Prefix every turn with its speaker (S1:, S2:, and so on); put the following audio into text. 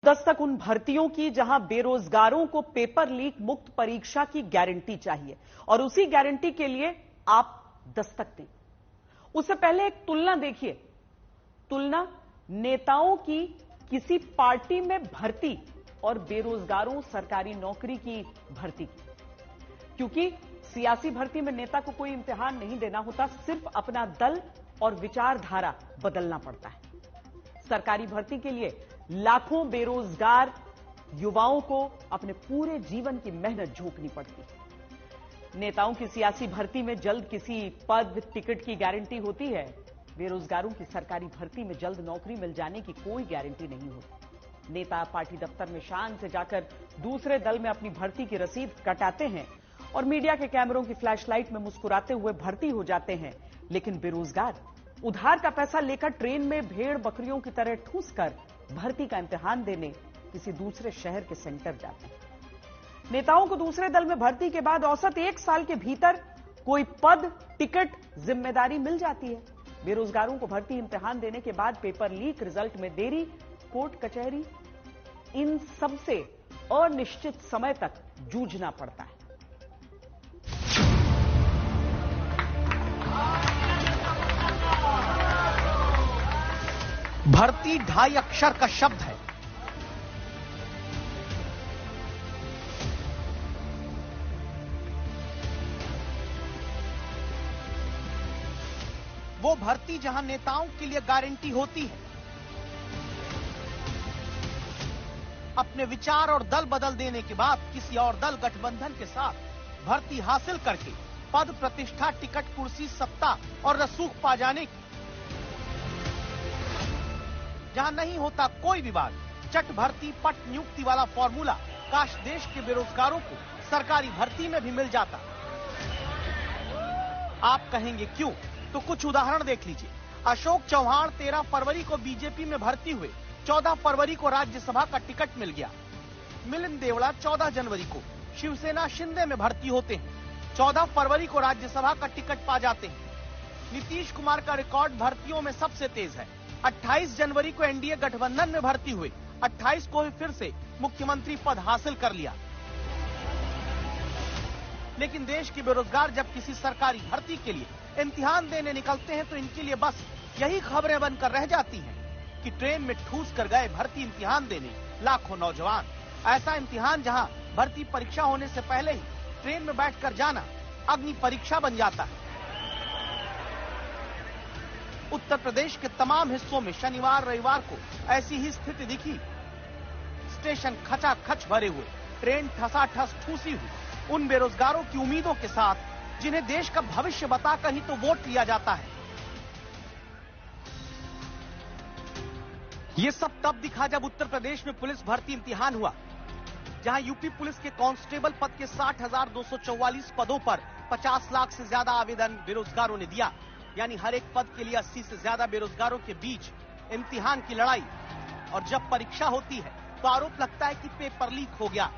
S1: दस्तक उन भर्तियों की जहां बेरोजगारों को पेपर लीक मुक्त परीक्षा की गारंटी चाहिए और उसी गारंटी के लिए आप दस्तक दें। उससे पहले एक तुलना देखिए, तुलना नेताओं की किसी पार्टी में भर्ती और बेरोजगारों सरकारी नौकरी की भर्ती की। क्योंकि सियासी भर्ती में नेता को कोई इम्तिहान नहीं देना होता, सिर्फ अपना दल और विचारधारा बदलना पड़ता है। सरकारी भर्ती के लिए लाखों बेरोजगार युवाओं को अपने पूरे जीवन की मेहनत झोंकनी पड़ती है। नेताओं की सियासी भर्ती में जल्द किसी पद टिकट की गारंटी होती है, बेरोजगारों की सरकारी भर्ती में जल्द नौकरी मिल जाने की कोई गारंटी नहीं होती। नेता पार्टी दफ्तर में शान से जाकर दूसरे दल में अपनी भर्ती की रसीद कटाते हैं और मीडिया के कैमरों की फ्लैशलाइट में मुस्कुराते हुए भर्ती हो जाते हैं, लेकिन बेरोजगार उधार का पैसा लेकर ट्रेन में भेड़ बकरियों की तरह ठूस कर भर्ती का इम्तिहान देने किसी दूसरे शहर के सेंटर जाते हैं। नेताओं को दूसरे दल में भर्ती के बाद औसत 1 साल के भीतर कोई पद, टिकट, जिम्मेदारी मिल जाती है। बेरोजगारों को भर्ती इम्तिहान देने के बाद पेपर लीक, रिजल्ट में देरी, कोर्ट कचहरी, इन सबसे अनिश्चित समय तक जूझना पड़ता है।
S2: भर्ती 2.5 अक्षर का शब्द है। वो भर्ती जहां नेताओं के लिए गारंटी होती है, अपने विचार और दल बदल देने के बाद किसी और दल गठबंधन के साथ भर्ती हासिल करके पद, प्रतिष्ठा, टिकट, कुर्सी, सत्ता और रसूख पा जाने की, जहां नहीं होता कोई विवाद, चट भर्ती पट नियुक्ति वाला फॉर्मूला काश देश के बेरोजगारों को सरकारी भर्ती में भी मिल जाता। आप कहेंगे क्यों? तो कुछ उदाहरण देख लीजिए। अशोक चौहान 13 फरवरी को बीजेपी में भर्ती हुए, 14 फरवरी को राज्यसभा का टिकट मिल गया। मिलिंद देवड़ा 14 जनवरी को शिवसेना शिंदे में भर्ती होते हैं, 14 फरवरी को राज्यसभा का टिकट पा जाते हैं। नीतीश कुमार का रिकॉर्ड भर्तियों में सबसे तेज है। 28 जनवरी को एनडीए गठबंधन में भर्ती हुए, 28 को भी फिर से मुख्यमंत्री पद हासिल कर लिया। लेकिन देश के बेरोजगार जब किसी सरकारी भर्ती के लिए इम्तिहान देने निकलते हैं तो इनके लिए बस यही खबरें बनकर रह जाती हैं कि ट्रेन में ठूस कर गए भर्ती इम्तिहान देने लाखों नौजवान। ऐसा इम्तिहान जहां भर्ती परीक्षा होने से पहले ही ट्रेन में बैठकर जाना अग्नि परीक्षा बन जाता है। उत्तर प्रदेश के तमाम हिस्सों में शनिवार रविवार को ऐसी ही स्थिति दिखी। स्टेशन खचाखच भरे हुए, ट्रेन ठसाठस ठूसी हुई उन बेरोजगारों की उम्मीदों के साथ जिन्हें देश का भविष्य बताकर ही तो वोट लिया जाता है। ये सब तब दिखा जब उत्तर प्रदेश में पुलिस भर्ती इम्तिहान हुआ, जहां यूपी पुलिस के कांस्टेबल पद के 60,244 पदों पर 50 लाख से ज्यादा आवेदन बेरोजगारों ने दिया। यानी हर एक पद के लिए 80 से ज्यादा बेरोजगारों के बीच इम्तिहान की लड़ाई। और जब परीक्षा होती है तो आरोप लगता है कि पेपर लीक हो गया।